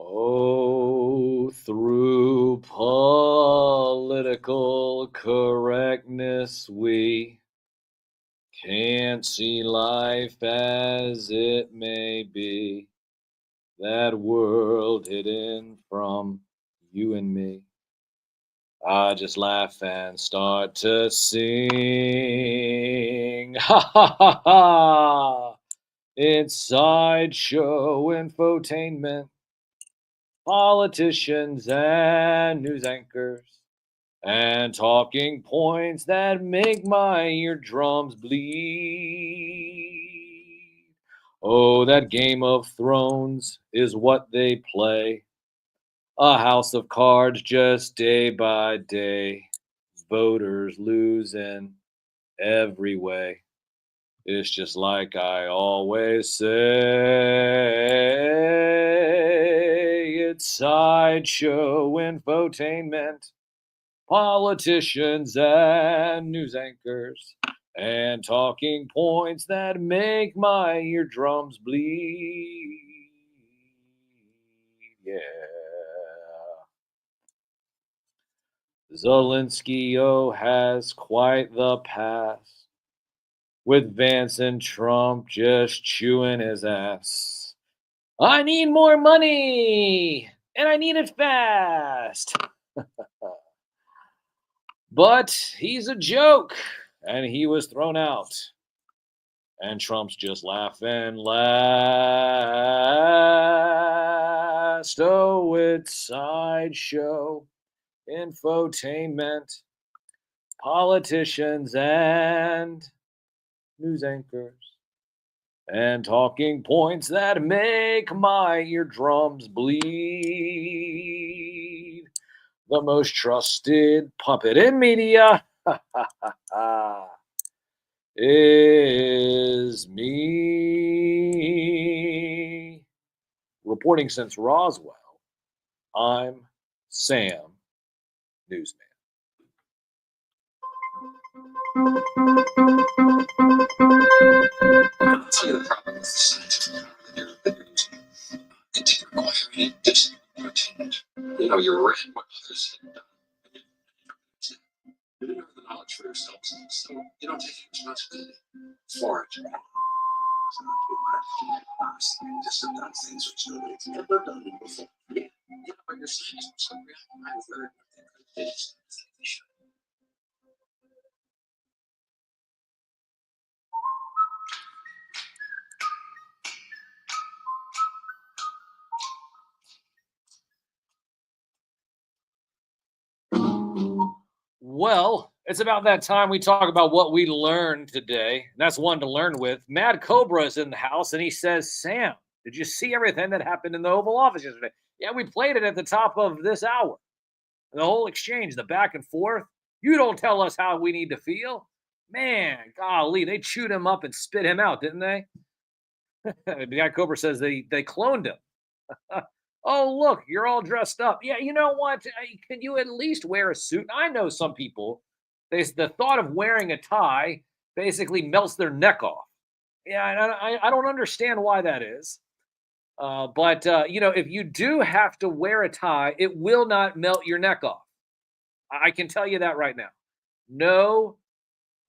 Oh, through political correctness, we can't see life as it may be. That world hidden from you and me. I just laugh and start to sing. Ha ha ha ha! It's sideshow infotainment, politicians and news anchors, and talking points that make my eardrums bleed. Oh, that Game of Thrones is what they play. A house of cards just day by day. Voters lose in every way. It's just like I always say. It's sideshow infotainment, politicians and news anchors, and talking points that make my eardrums bleed. Yeah. Zelensky, oh, has quite the past, with Vance and Trump just chewing his ass. I need more money, and I need it fast. But he's a joke, and he was thrown out. And Trump's just laughing last. Oh, it's sideshow infotainment, politicians and news anchors, and talking points that make my eardrums bleed. The most trusted puppet in media is me. Reporting since Roswell, I'm Sam, Newsman. I'll tell you the problem with the scientific method that you're using. It didn't require any discipline or change. You read what others had done. You didn't have the knowledge for yourself, so you don't take responsibility for it. Scientists have done things which nobody's ever done before. Yeah, but your scientists are recognized that they should. Well, it's about that time we talk about what we learned today. And that's one to learn with. Mad Cobra is in the house and he says, Sam, did you see everything that happened in the Oval Office yesterday? Yeah, we played it at the top of this hour. The whole exchange, the back and forth. You don't tell us how we need to feel. Man, golly, they chewed him up and spit him out, didn't they? The guy Cobra says they cloned him. Oh, look, you're all dressed up. Yeah, you know what? Can you at least wear a suit? I know some people, the thought of wearing a tie basically melts their neck off. Yeah, and I don't understand why that is. But if you do have to wear a tie, it will not melt your neck off. I can tell you that right now. No,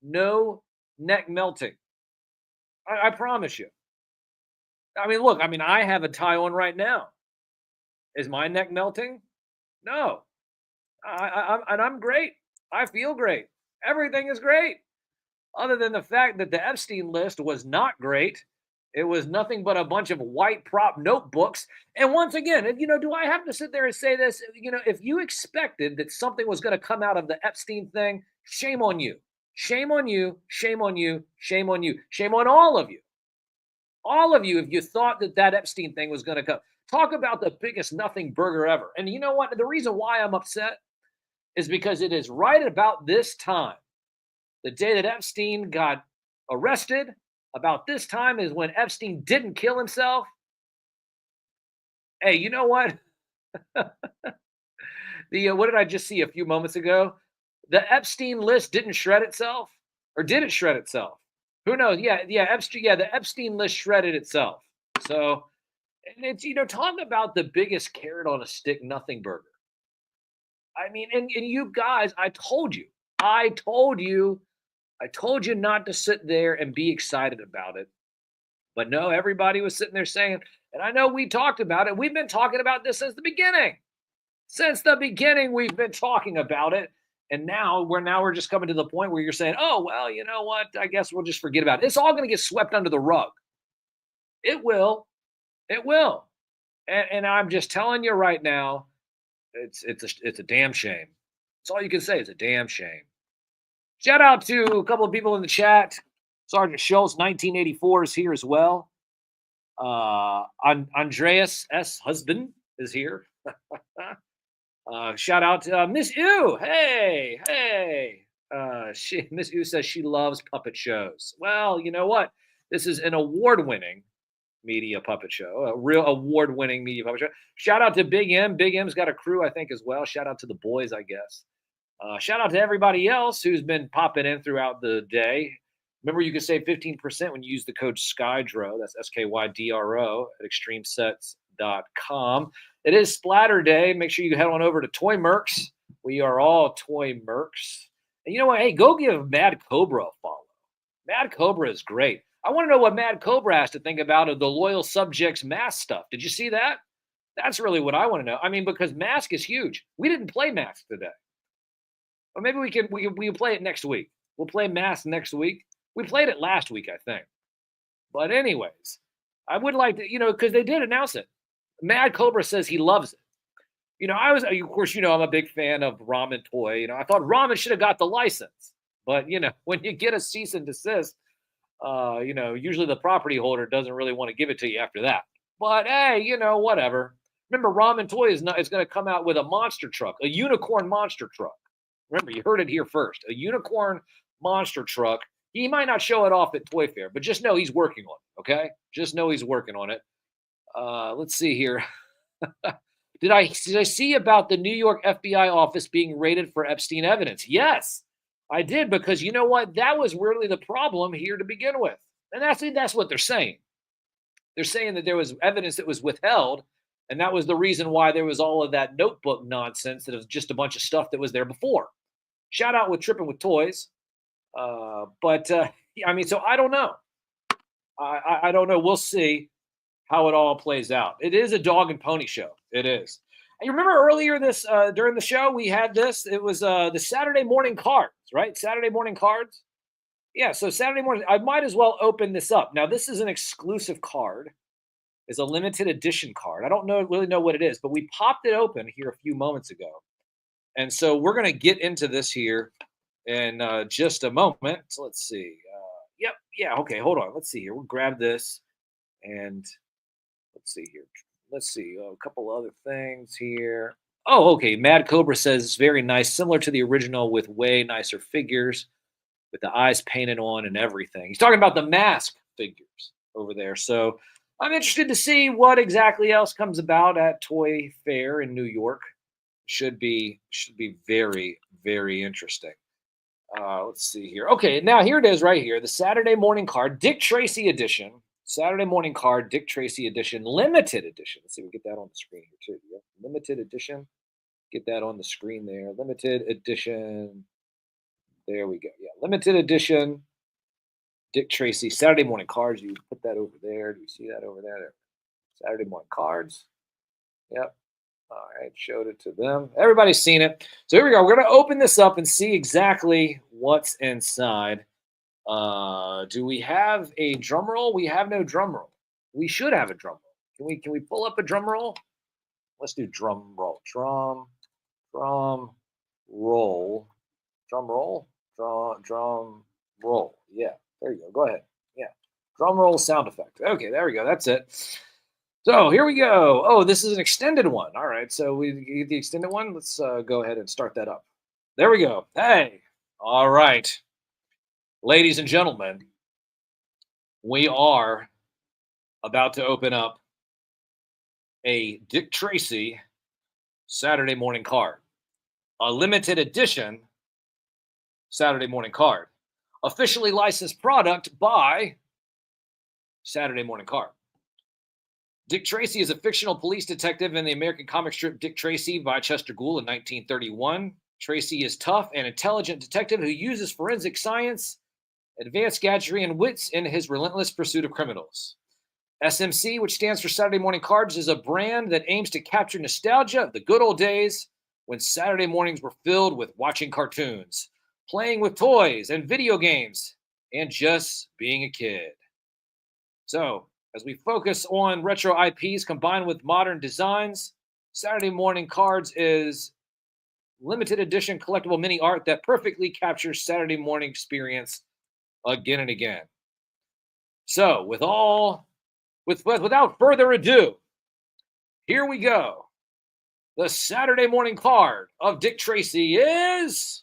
no neck melting. I promise you. I mean, look, I have a tie on right now. Is my neck melting? No. I'm great. I feel great. Everything is great. Other than the fact that the Epstein list was not great. It was nothing but a bunch of white prop notebooks. And once again, do I have to sit there and say this? If you expected that something was going to come out of the Epstein thing, shame on you. Shame on you. Shame on you. Shame on you. Shame on all of you. All of you, if you thought that Epstein thing was going to come. Talk about the biggest nothing burger ever. And you know what? The reason why I'm upset is because it is right about this time, the day that Epstein got arrested, about this time is when Epstein didn't kill himself. Hey, you know what? What did I just see a few moments ago? The Epstein list didn't shred itself, or did it shred itself? Who knows? Yeah, Epstein. Yeah, the Epstein list shredded itself. So And it's, talking about the biggest carrot on a stick, nothing burger. I mean, and you guys, I told you, I told you not to sit there and be excited about it. But no, everybody was sitting there saying, and I know we talked about it. We've been talking about this since the beginning. Since the beginning, we've been talking about it. And now we're just coming to the point where you're saying, oh, well, you know what? I guess we'll just forget about it. It's all going to get swept under the rug. It will. It will. And I'm just telling you right now, it's a damn shame. That's all you can say. It's a damn shame. Shout out to a couple of people in the chat. Sergeant Schultz, 1984 is here as well. Andreas S. Husband is here. Shout out to Miss U. Hey, hey. Miss U says she loves puppet shows. Well, you know what? This is an award-winning media puppet show, a real award-winning media puppet show. Shout out to Big M. Big M's got a crew, I think, as well. Shout out to the boys, I guess. Shout out to everybody else who's been popping in throughout the day. Remember, you can save 15% when you use the code SKYDRO. That's SKYDRO at extremesets.com. It is Splatter Day. Make sure you head on over to Toy Mercs. We are all Toy Mercs. And you know what? Hey, go give Mad Cobra a follow. Mad Cobra is great. I want to know what Mad Cobra has to think about of the loyal subjects mask stuff. Did you see that? That's really what I want to know. I mean, because mask is huge. We didn't play mask today. Or maybe we can play it next week. We'll play mask next week. We played it last week, I think. But anyways, I would like to, because they did announce it. Mad Cobra says he loves it. Of course, I'm a big fan of Ramen Toy. I thought Ramen should have got the license. But, when you get a cease and desist, usually the property holder doesn't really want to give it to you after that. But, hey, whatever. Remember, Ramen Toy is going to come out with a monster truck, a unicorn monster truck. Remember, you heard it here first. A unicorn monster truck. He might not show it off at Toy Fair, but just know he's working on it, okay? Just know he's working on it. Let's see here. Did I see about the New York FBI office being raided for Epstein evidence? Yes, I did, because you know what? That was really the problem here to begin with. And that's what they're saying. They're saying that there was evidence that was withheld, and that was the reason why there was all of that notebook nonsense that was just a bunch of stuff that was there before. Shout out with Tripping with Toys. So I don't know. I don't know. We'll see how it all plays out. It is a dog and pony show. It is. And you remember earlier during the show, we had this. It was the Saturday morning cards, right? Saturday morning cards. Yeah. So Saturday morning, I might as well open this up. Now, this is an exclusive card. It's a limited edition card. I don't really know what it is, but we popped it open here a few moments ago. And so we're going to get into this here in just a moment. So let's see. Yep. Yeah. Okay. Hold on. Let's see here. We'll grab this and let's see here. Let's see a couple other things here. Oh, okay. Mad Cobra says it's very nice, similar to the original with way nicer figures with the eyes painted on and everything. He's talking about the mask figures over there. So I'm interested to see what exactly else comes about at Toy Fair in New York. Should be very, very interesting. Let's see here. Okay, now here it is right here. The Saturday morning card, Dick Tracy edition. Saturday morning card, Dick Tracy edition, limited edition. Let's see, we get that on the screen here too. Yeah. Limited edition. Get that on the screen there. Limited edition. There we go. Yeah, limited edition. Dick Tracy, Saturday morning cards. You put that over there. Do you see that over there? Saturday morning cards. Yep. All right, showed it to them. Everybody's seen it. So here we go. We're going to open this up and see exactly what's inside. Do we have a drum roll? We have no drum roll. We should have a drum roll. Can we pull up a drum roll? Let's do drum roll. Drum roll. Drum roll. Yeah, there you go. Go ahead. Yeah. Drum roll sound effect. Okay, there we go. That's it. So here we go. Oh, this is an extended one. All right, so we get the extended one. Let's go ahead and start that up. There we go. Hey, all right. Ladies and gentlemen, we are about to open up a Dick Tracy Saturday morning card, a limited edition Saturday morning card, officially licensed product by Saturday morning card. Dick Tracy is a fictional police detective in the American comic strip Dick Tracy by Chester Gould in 1931. Tracy is tough and intelligent detective who uses forensic science, advanced gadgetry, and wits in his relentless pursuit of criminals. SMC, which stands for Saturday Morning Cards, is a brand that aims to capture nostalgia of the good old days when Saturday mornings were filled with watching cartoons, playing with toys and video games, and just being a kid. So, as we focus on retro IPs combined with modern designs, Saturday Morning Cards is limited edition collectible mini art that perfectly captures Saturday morning experience again and again. So, without further ado, here we go. The Saturday Morning Card of Dick Tracy is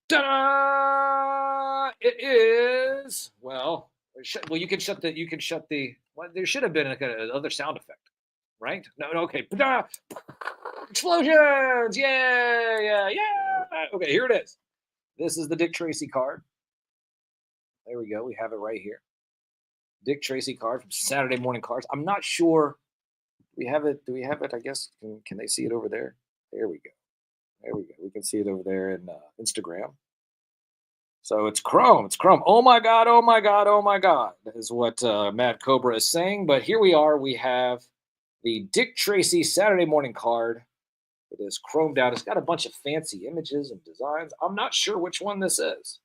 ta-da! It is you can shut the. Well, there should have been like another sound effect, right? No, okay. Ta-da! Explosions! Yeah. Okay, here it is. This is the Dick Tracy card. There we go. We have it right here. Dick Tracy card from Saturday Morning Cards. I'm not sure. We have it. Do we have it? I guess. Can they see it over there? There we go. There we go. We can see it over there in Instagram. So it's Chrome. It's Chrome. Oh my God. Oh my God. Oh my God. That is what Mad Cobra is saying. But here we are. We have the Dick Tracy Saturday Morning Card. It is chromed out. It's got a bunch of fancy images and designs. I'm not sure which one this is.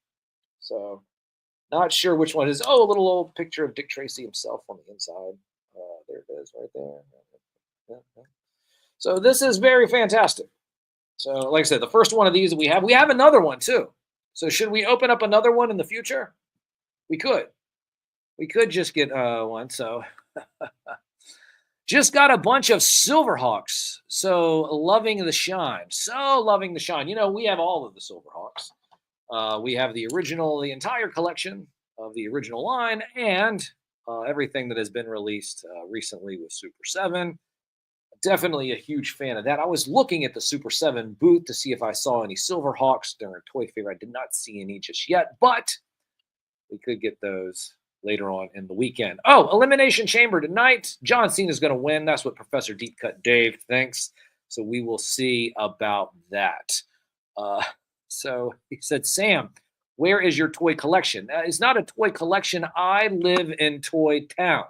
So, not sure which one it is. Oh, a little old picture of Dick Tracy himself on the inside. There it is right there. Yeah. So, this is very fantastic. So, like I said, the first one of these that we have another one too. So, should we open up another one in the future? We could. We could just get one. So, just got a bunch of Silverhawks. So loving the shine. So loving the shine. You know, we have all of the Silverhawks. We have the original, the entire collection of the original line, and everything that has been released recently with Super 7. Definitely a huge fan of that. I was looking at the Super 7 booth to see if I saw any Silverhawks during Toy Fair. I did not see any just yet, but we could get those later on in the weekend. Oh, Elimination Chamber tonight. John Cena's going to win. That's what Professor Deep Cut Dave thinks. So we will see about that. So he said, Sam, where is your toy collection? It's not a toy collection. I live in Toy Town.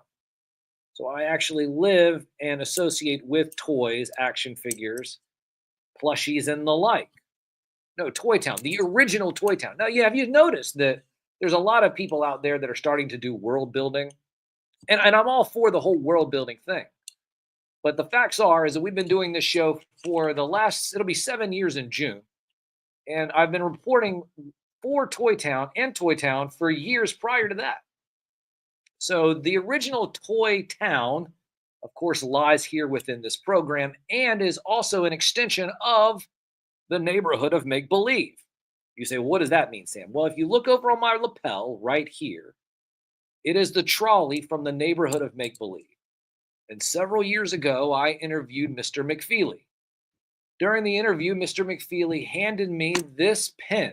So I actually live and associate with toys, action figures, plushies, and the like. No, Toy Town, the original Toy Town. Now, yeah, have you noticed that there's a lot of people out there that are starting to do world building? And I'm all for the whole world building thing. But the facts is that we've been doing this show for it'll be 7 years in June. And I've been reporting for Toy Town for years prior to that. So the original Toy Town, of course, lies here within this program and is also an extension of the neighborhood of make-believe. You say, well, what does that mean, Sam? Well, if you look over on my lapel right here, it is the trolley from the neighborhood of make-believe. And several years ago, I interviewed Mr. McFeely. During the interview, Mr. McFeely handed me this pen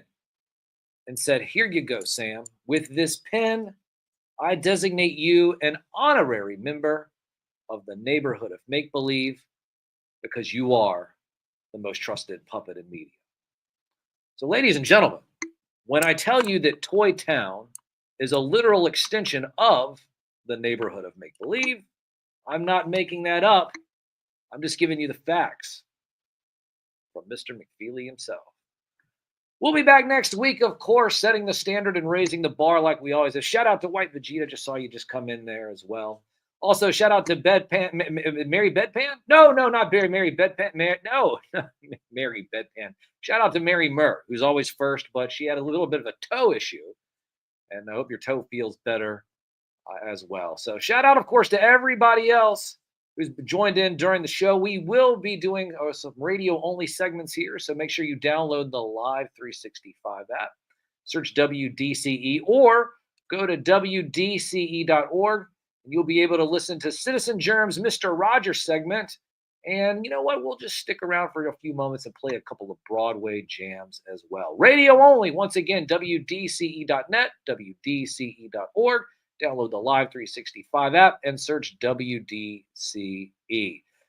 and said, here you go, Sam. With this pen, I designate you an honorary member of the neighborhood of make-believe because you are the most trusted puppet in media. So, ladies and gentlemen, when I tell you that Toy Town is a literal extension of the neighborhood of make-believe, I'm not making that up. I'm just giving you the facts from Mr. McFeely himself. We'll be back next week, of course, setting the standard and raising the bar like we always do. Shout out to White Vegeta. Just saw you just come in there as well. Also, shout out to Mary Bedpan. No, not Mary Bedpan. No, Mary Bedpan. Shout out to Mary Murr, who's always first, but she had a little bit of a toe issue. And I hope your toe feels better as well. So shout out, of course, to everybody else who's joined in during the show. We will be doing some radio-only segments here, so make sure you download the Live 365 app. Search WDCE or go to WDCE.org, and you'll be able to listen to Citizen Germ's Mr. Rogers segment And you know what? We'll just stick around for a few moments and play a couple of Broadway jams as well. Radio only. Once again, WDCE.net, WDCE.org. Download the Live 365 app and search WDCE.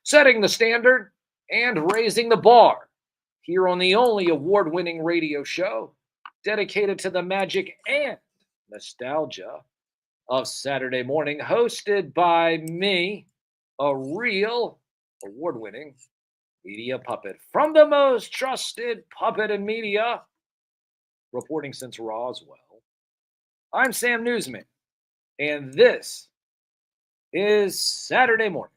Setting the standard and raising the bar here on the only award winning radio show dedicated to the magic and nostalgia of Saturday morning, hosted by me, a real award winning media puppet from the most trusted puppet in media, reporting since Roswell. I'm Sam Newsman, and this is Saturday morning.